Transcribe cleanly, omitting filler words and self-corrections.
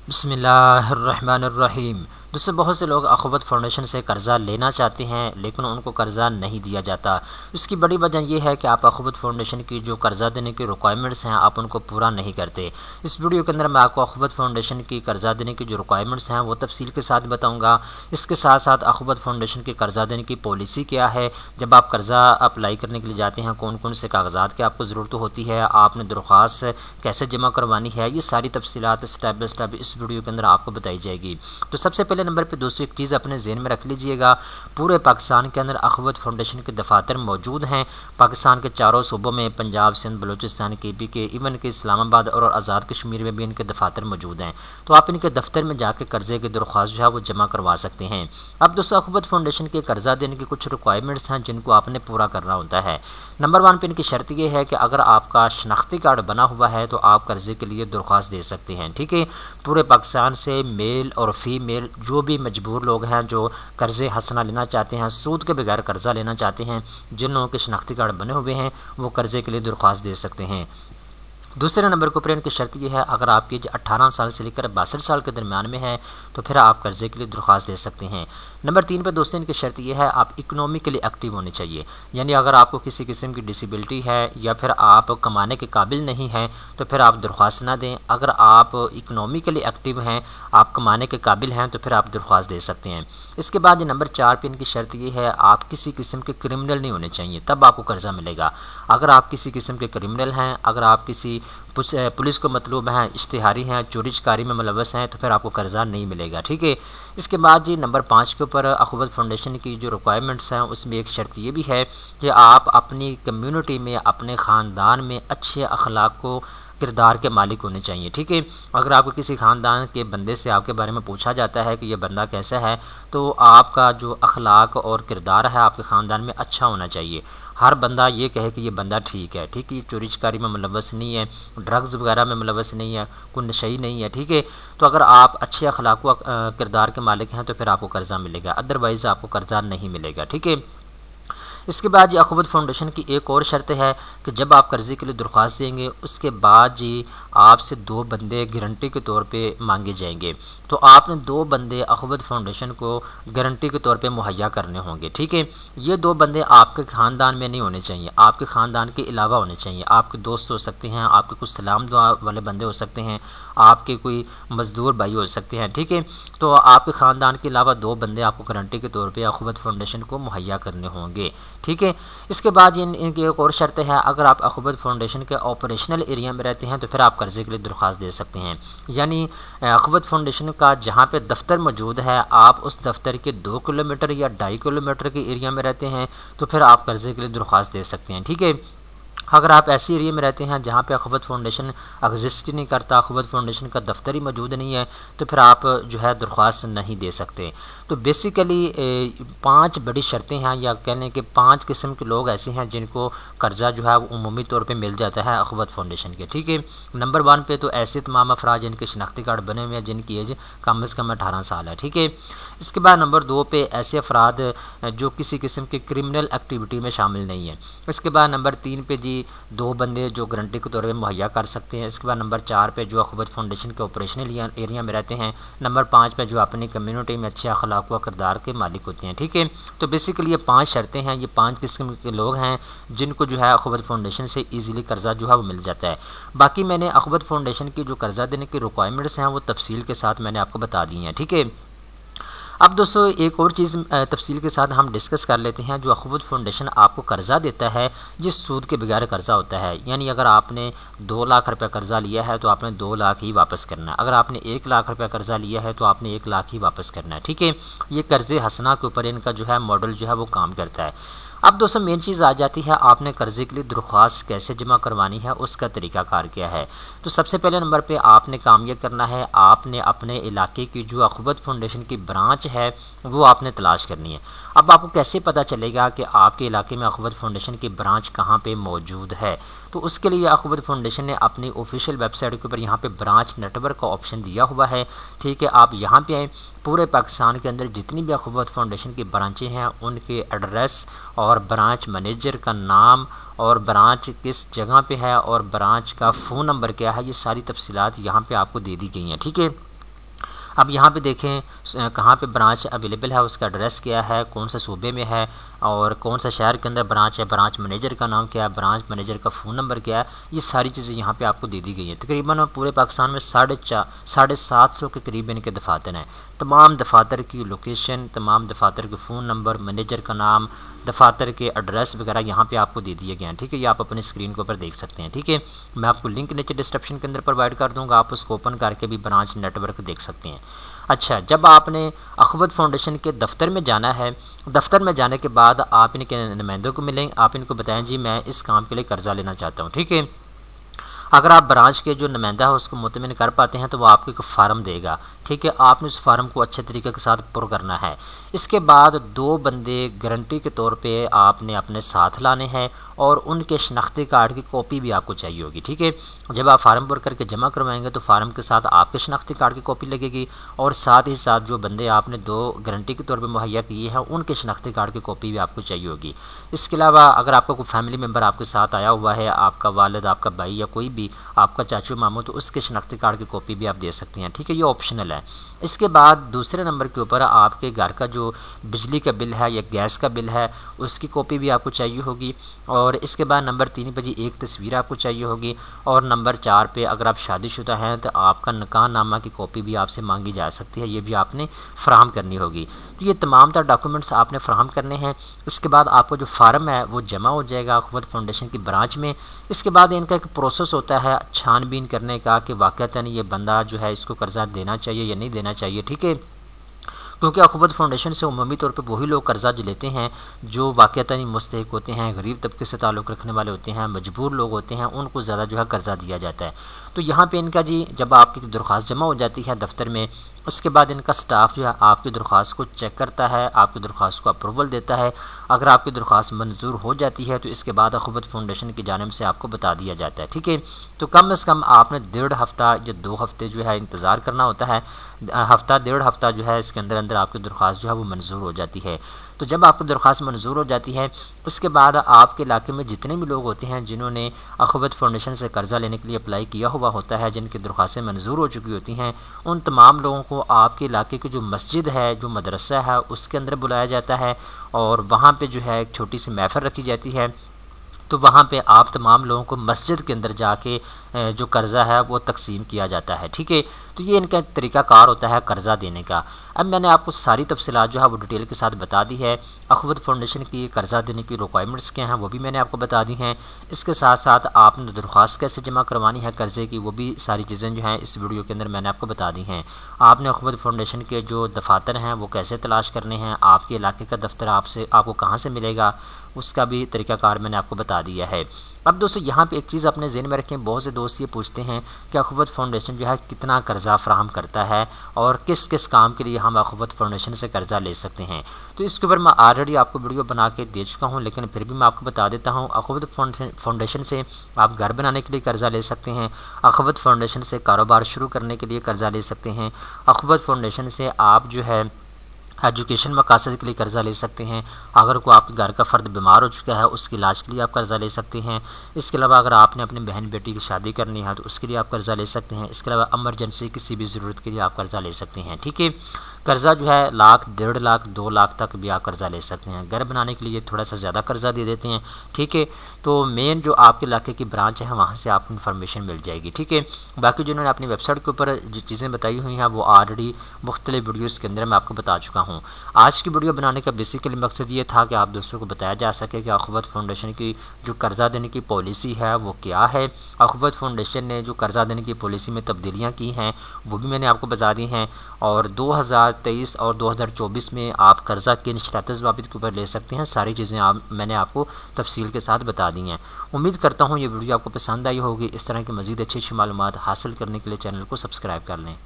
बिस्मिल्लाहिर्रहमानिर्रहीम। दोस्तों, बहुत से लोग अख़ुवत फ़ाउंडेशन से कर्ज़ा लेना चाहते हैं लेकिन उनको कर्ज़ा नहीं दिया जाता। इसकी बड़ी वजह यह है कि आप अख़ुवत फ़ाउंडेशन की जो कर्ज़ा देने की रिक्वायरमेंट्स हैं आप उनको पूरा नहीं करते। इस वीडियो के अंदर मैं आपको अख़ुवत फ़ाउंडेशन की कर्ज़ा देने की जो रिक्वायरमेंट्स हैं वो तफसील के साथ बताऊँगा। इसके साथ साथ अख़ुवत फ़ाउंडेशन की कर्ज़ा देने की पॉलिसी क्या है, जब आप कर्ज़ा अप्लाई करने के लिए जाते हैं कौन कौन से कागज़ात की आपको ज़रूरत होती है, आपने दरख्वास्त कैसे जमा करवानी है, ये सारी तफसीलात स्टेप बाई स्टेप इस वीडियो के अंदर आपको बताई जाएगी। तो सबसे पहले नंबर पे दोस्तों एक चीज़ अपने ज़हन में रख लीजिएगा, पूरे पाकिस्तान के अंदर अख़ुवत फ़ाउंडेशन के दफ़ातर मौजूद हैं। पाकिस्तान के चारों सूबों में, पंजाब, सिंध, बलूचिस्तान, KP के, इवन के इस्लामाबाद और आज़ाद कश्मीर में भी इनके दफ़ातर मौजूद हैं। तो आप इनके दफ्तर में जाकर कर्ज़े की दरख्वास्त जो है वो जमा करवा सकते हैं। अब दोस्तों, अख़ुवत फ़ाउंडेशन के कर्ज़ा देने की कुछ रिक्वायरमेंट्स हैं जिनको आपने पूरा करना होता है। नंबर 1 पे इनकी शर्त ये है कि अगर आपका शनाख्ती कार्ड बना हुआ है तो आप कर्ज़े के लिए दरख्वास्त दे सकते हैं। ठीक है, पूरे पाकिस्तान से मेल और फीमेल जो भी मजबूर लोग हैं जो कर्ज़े हसना लेना चाहते हैं, सूद के बगैर कर्ज़ा लेना चाहते हैं, जिन लोगों के शनाख्ती कार्ड बने हुए हैं वो कर्ज़े के लिए दरख्वास्त दे सकते हैं। दूसरे नंबर के ऊपर इनकी शर्त यह है, अगर आपकी 18 साल से लेकर 62 साल के दरमियान में है तो फिर आप कर्ज़े के लिए दरख्वास्त दे सकते हैं। नंबर 3 पर दोस्तों इनकी शर्त यह है, आप इकोनॉमिकली एक्टिव होने चाहिए। यानी अगर आपको किसी किस्म की डिसेबिलिटी है या फिर आप कमाने के काबिल नहीं हैं तो फिर आप दरख्वास्त ना दें। अगर आप इकोनॉमिकली एक्टिव हैं, आप कमाने के काबिल हैं तो फिर आप दरख्वास्त दे सकते हैं। इसके बाद नंबर 4 पे इनकी शर्त यह है, आप किसी किस्म के क्रिमिनल नहीं होने चाहिए, तब आपको कर्ज़ा मिलेगा। अगर आप किसी किस्म के क्रिमिनल हैं, अगर आप किसी पुलिस को मतलूब हैं, इश्तिहारी हैं, चोरी चकारी में मुलव्वस हैं तो फिर आपको कर्ज़ा नहीं मिलेगा। ठीक है, इसके बाद जी नंबर 5 के ऊपर अख़ुवत फ़ाउंडेशन की जो रिक्वायरमेंट्स हैं उसमें एक शर्त ये भी है कि आप अपनी कम्युनिटी में, अपने ख़ानदान में अच्छे अखलाक को, किरदार के मालिक होने चाहिए। ठीक है, अगर आपको किसी ख़ानदान के बंदे से आपके बारे में पूछा जाता है कि ये बंदा कैसा है तो आपका जो अखलाक और किरदार है आपके ख़ानदान में अच्छा होना चाहिए। हर बंदा ये कहे कि ये बंदा ठीक है, ठीक है, चोरी चकारी में मुलव्वस नहीं है, ड्रग्स वगैरह में मुलव्वस नहीं है, कोई नशई नहीं है। ठीक है, तो अगर आप अच्छे अखलाक व किरदार के मालिक हैं तो फिर आपको कर्ज़ा मिलेगा, अदरवाइज़ आपको कर्ज़ा नहीं मिलेगा। ठीक है, इसके बाद जी अख़ुवत फ़ाउंडेशन की एक और शर्त है कि जब आप कर्ज़े के लिए दरख्वास्त देंगे उसके बाद जी आपसे 2 बंदे गारंटी के तौर पे मांगे जाएंगे। तो आपने 2 बंदे अख़ुवत फ़ाउंडेशन को गारंटी के तौर पे मुहैया करने होंगे। ठीक है, ये 2 बंदे आपके ख़ानदान में नहीं होने चाहिए, आपके ख़ानदान के अलावा होने चाहिए। आपके दोस्त हो सकते हैं, आपके कुछ सलाम दुआ वाले बंदे हो सकते हैं, आपके कोई मज़दूर भाई हो सकते हैं। ठीक है, तो आपके ख़ानदान के अलावा 2 बंदे आपको गारंटी के तौर पे अख़ुवत फ़ाउंडेशन को मुहैया करने होंगे। ठीक है, इसके बाद इनकी एक और शर्त है, अगर आप अख़ुवत फ़ाउंडेशन के ऑपरेशनल एरिया में रहते हैं तो फिर आप कर्ज़े के लिए दरख्वास्त दे सकते हैं। यानी अख़ुवत फ़ाउंडेशन का जहाँ पे दफ्तर मौजूद है आप उस दफ्तर के 2 किलोमीटर या 2.5 किलोमीटर के एरिया में रहते हैं तो फिर आप कर्ज़े के लिए दरख्वास्त दे सकते हैं। ठीक है, अगर आप ऐसे एरिया में रहते हैं जहाँ पे अख़ुवत फ़ाउंडेशन एग्जिस्ट नहीं करता, अख़ुवत फ़ाउंडेशन का दफ्तर ही मौजूद नहीं है तो फिर आप जो है दरख्वास्त नहीं दे सकते। तो बेसिकली 5 बड़ी शर्तें हैं, या कहने के 5 किस्म के लोग ऐसे हैं जिनको कर्ज़ा जो है वो उमूमी तौर पे मिल जाता है अख़ुवत फ़ाउंडेशन के। ठीक है, नंबर 1 पे तो ऐसे तमाम अफराद जिनके शनाख्ती कार्ड बने हुए हैं जिनकी एज कम से कम 18 साल है। ठीक है, इसके बाद नंबर 2 पे ऐसे अफराद जो किसी किस्म की क्रिमिनल एक्टिविटी में शामिल नहीं है। इसके बाद नंबर 3 पे जी 2 बंदे जो गारंटी के तौर पर मुहैया कर सकते हैं। इसके बाद नंबर 4 पे जो अख़ुवत फ़ाउंडेशन के ऑपरेशनल एरिया में रहते हैं। नंबर 5 पे जो अपनी कम्युनिटी में अच्छे अखलाक व किरदार के मालिक होते हैं। ठीक है, तो बेसिकली ये 5 शर्तें हैं, ये 5 किस्म के लोग हैं जिनको जो है अख़ुवत फ़ाउंडेशन से ईज़िली कर्ज़ा जो है वो मिल जाता है। बाकी मैंने अख़ुवत फ़ाउंडेशन की जो कर्ज़ा देने की रिक्वायरमेंट्स हैं वो तफसील के साथ मैंने आपको बता दी हैं। ठीक है, अब दोस्तों एक और चीज़ तफसील के साथ हम डिस्कस कर लेते हैं। जो अख़ुवत फ़ाउंडेशन आपको कर्ज़ा देता है ये सूद के बगैर कर्ज़ा होता है। यानी अगर आपने 2 लाख रुपये कर्ज़ा लिया है तो आपने 2 लाख ही वापस करना है। अगर आपने 1 लाख रुपये कर्ज़ा लिया है तो आपने 1 लाख ही वापस करना है। ठीक है, ये कर्ज़े हसना के ऊपर इनका जो है मॉडल जो है वो काम करता है। अब दोस्तों मेन चीज़ आ जाती है, आपने कर्ज़े के लिए दरख्वास्त कैसे जमा करवानी है, उसका तरीक़ाकार क्या है। तो सबसे पहले नंबर पे आपने काम यह करना है, आपने अपने इलाके की जो अख़ुवत फ़ाउंडेशन की ब्रांच है वो आपने तलाश करनी है। अब आपको कैसे पता चलेगा कि आपके इलाके में अख़ुवत फ़ाउंडेशन की ब्रांच कहाँ पे मौजूद है? तो उसके लिए अख़ुवत फ़ाउंडेशन ने अपनी ऑफिशियल वेबसाइट के ऊपर यहाँ पे ब्रांच नेटवर्क का ऑप्शन दिया हुआ है। ठीक है, आप यहाँ पे आए, पूरे पाकिस्तान के अंदर जितनी भी अख़ुवत फ़ाउंडेशन की ब्रांचें हैं उनके एड्रेस और ब्रांच मैनेजर का नाम और ब्रांच किस जगह पे है और ब्रांच का फ़ोन नंबर क्या है, ये सारी तफसीलात यहाँ पे आपको दे दी गई हैं। ठीक है, अब यहाँ पे देखें कहाँ पे ब्रांच अवेलेबल है, उसका एड्रेस क्या है, कौन से सूबे में है और कौन सा शहर के अंदर ब्रांच है, ब्रांच मैनेजर का नाम क्या है, ब्रांच मैनेजर का फ़ोन नंबर क्या है, ये सारी चीज़ें यहाँ पे आपको दे दी गई हैं। तकरीबन पूरे पाकिस्तान में 750 के करीब इनके दफातर हैं। तमाम दफातर की लोकेशन, तमाम दफातर के फ़ोन नंबर, मैनेजर का नाम, दफातर के एड्रेस वगैरह यहाँ पे आपको दे दिए गए हैं। ठीक है, ये आप अपनी स्क्रीन के ऊपर देख सकते हैं। ठीक है, मैं आपको लिंक नीचे डिस्क्रिप्शन के अंदर प्रोवाइड कर दूँगा, आप उसको ओपन करके भी ब्रांच नेटवर्क देख सकते हैं। अच्छा, जब आपने अख़वत फाउंडेशन के दफ्तर में जाना है, दफ्तर में जाने के बाद आप इनके नुमाइंदों को मिलेंगे, आप इनको बताएं जी मैं इस काम के लिए कर्ज़ा लेना चाहता हूँ। ठीक है, अगर आप ब्रांच के जो नुमाइंदा है उसको मुतमिन कर पाते हैं तो वो आपको एक फ़ार्म देगा। ठीक है, आपने उस फार्म को अच्छे तरीके के साथ पुर करना है। इसके बाद 2 बंदे गारंटी के तौर पे आपने अपने साथ लाने हैं और उनके शनाख्ती कार्ड की कॉपी भी आपको चाहिए होगी। ठीक है, जब आप फार्म पुर करके जमा करवाएंगे तो फार्म के साथ आपके शनाख्ती कार्ड की कॉपी लगेगी और साथ ही साथ जो बंदे आपने 2 गारंटी के तौर पे मुहैया किए हैं उनके शनाख्ती कार्ड की कॉपी भी आपको चाहिए होगी। इसके अलावा अगर आपका कोई फैमिली मेम्बर आपके साथ आया हुआ है, आपका वालिद, आपका भाई या कोई भी आपका चाचू मामू, तो उसके शनाख्ती कार्ड की कॉपी भी आप दे सकते हैं। ठीक है, ये ऑप्शनल है। इसके बाद दूसरे नंबर के ऊपर आपके घर का जो बिजली का बिल है या गैस का बिल है उसकी कॉपी भी आपको चाहिए होगी। और इसके बाद नंबर 3 पे जी एक तस्वीर आपको चाहिए होगी। और नंबर 4 पे अगर आप शादीशुदा हैं तो आपका निकाहनामा की कॉपी भी आपसे मांगी जा सकती है, ये भी आपने फ़राहम करनी होगी। तो ये तमाम तरह डॉक्यूमेंट्स आपने फ़राहम करने हैं। इसके बाद आपको जो फार्म है वो जमा हो जाएगा अख़वत फाउंडेशन की ब्रांच में। इसके बाद इनका एक प्रोसेस होता है छानबीन करने का कि वाक़तन ये बंदा जो है इसको कर्ज़ा देना चाहिए या नहीं देना चाहिए। ठीक है, क्योंकि अख़वत फाउंडेशन से उमूमी तौर पे वही लोग कर्ज़ा जो लेते हैं जो वाक़तन मुस्तहिक़ होते हैं, गरीब तबके से ताल्लुक़ रखने वाले होते हैं, मजबूर लोग होते हैं, उनको ज़्यादा जो है कर्ज़ा दिया जाता है। तो यहाँ पे इनका जी जब आपकी दरख्वास्त जमा हो जाती है दफ्तर में, उसके बाद इनका स्टाफ जो है आपकी दरख्वास्त को चेक करता है, आपकी दरख्वास्त को अप्रूवल देता है। अगर आपकी दरख्वास्त मंजूर हो जाती है तो इसके बाद अख़वत फाउंडेशन की जानिब से आपको बता दिया जाता है। ठीक है, तो कम से कम आपने 1.5 हफ़्ता या 2 हफ़्ते जो है इंतज़ार करना होता है। हफ़्ता 1.5 हफ़्ता जो है इसके अंदर अंदर आपकी दरख्वास्त जो है वो मंजूर हो जाती है। तो जब आपकी दरख्वास्त मंजूर हो जाती है उसके बाद आपके इलाके में जितने भी लोग होते हैं जिन्होंने अख़वत फाउंडेशन से कर्ज़ा लेने के लिए अप्लाई किया हुआ होता है, जिनकी दरख्वास्तें मंजूर हो चुकी होती हैं, उन तमाम लोगों को आपके इलाके की जो मस्जिद है, जो मदरसा है, उसके अंदर बुलाया जाता है और वहाँ पे जो है एक छोटी सी महफ़िल रखी जाती है। तो वहाँ पे आप तमाम लोगों को मस्जिद के अंदर जाके जो कर्ज़ा है वो तकसीम किया जाता है। ठीक है, तो ये इनका तरीक़ाकार होता है कर्ज़ा देने का। अब मैंने आपको सारी तफसीलात जो है वो डिटेल के साथ बता दी है। अख़वत फाउंडेशन की कर्ज़ा देने की रिक्वायरमेंट्स क्या हैं वो भी मैंने आपको बता दी हैं। इसके साथ साथ आपने दरख्वास्त कैसे जमा करवानी है कर्ज़े की वो भी सारी चीज़ें जो हैं इस वीडियो के अंदर मैंने आपको बता दी हैं। आपने अख़वत फाउंडेशन के जो दफातर हैं वो कैसे तलाश करने हैं, आपके इलाके का दफ्तर आपको कहाँ से मिलेगा, उसका भी तरीक़ाकार मैंने आपको बता दिया है। अब दोस्तों यहाँ पे एक चीज़ अपने ज़हन में रखें, बहुत से दोस्त ये पूछते हैं कि अख़वत फाउंडेशन जो है कितना कर्ज़ा फ़राहम करता है और किस किस काम के लिए हम अख़वत फाउंडेशन से कर्ज़ा ले सकते हैं। तो इसके ऊपर मैं ऑलरेडी आपको वीडियो बना के दे चुका हूँ, लेकिन फिर भी मैं आपको बता देता हूँ। अख़वत फाउंडेशन से आप घर बनाने के लिए कर्ज़ा ले सकते हैं, अख़वत फाउंडेशन से कारोबार शुरू करने के लिए कर्ज़ा ले सकते हैं, अख़वत फाउंडेशन से आप जो है एजुकेशन मकासद के लिए कर्ज़ा ले सकते हैं। अगर कोई आपके घर का फ़र्द बीमार हो चुका है उसके इलाज के लिए आप कर्ज़ा ले सकते हैं। इसके अलावा अगर आपने अपनी बहन बेटी की शादी करनी है तो उसके लिए आप कर्ज़ा ले सकते हैं। इसके अलावा एमरजेंसी किसी भी ज़रूरत के लिए आप कर्ज़ा ले सकते हैं। ठीक है, कर्ज़ा जो है 1 लाख, 1.5 लाख, 2 लाख तक भी आप कर्ज़ा ले सकते हैं। घर बनाने के लिए थोड़ा सा ज़्यादा कर्ज़ा दे देते हैं। ठीक है, तो मेन जो आपके इलाके की ब्रांच है वहाँ से आपको इन्फॉर्मेशन मिल जाएगी। ठीक है, बाकी जिन्होंने अपनी वेबसाइट के ऊपर जो चीज़ें बताई हुई हैं वो ऑलरेडी मुख्तलिफ वीडियोज़ के अंदर मैं आपको बता चुका हूँ। आज की वीडियो बनाने का बेसिकली मकसद ये था कि आप दोस्तों को बताया जा सके कि अख़वत फाउंडेशन की जो कर्ज़ा देने की पॉलिसी है वो क्या है। अख़वत फाउंडेशन ने जो कर्ज़ा देने की पॉलिसी में तब्दीलियाँ की हैं वो भी मैंने आपको बता दी हैं। और 2023 और 2024 में आप कर्ज़ा किन शराइत ज़वाबित के ऊपर ले सकते हैं, सारी चीज़ें मैंने आपको तफसील के साथ बता दी हैं। उम्मीद करता हूँ ये वीडियो आपको पसंद आई होगी। इस तरह की मज़ीद अच्छी मालूमात हासिल करने के लिए चैनल को सब्सक्राइब कर लें।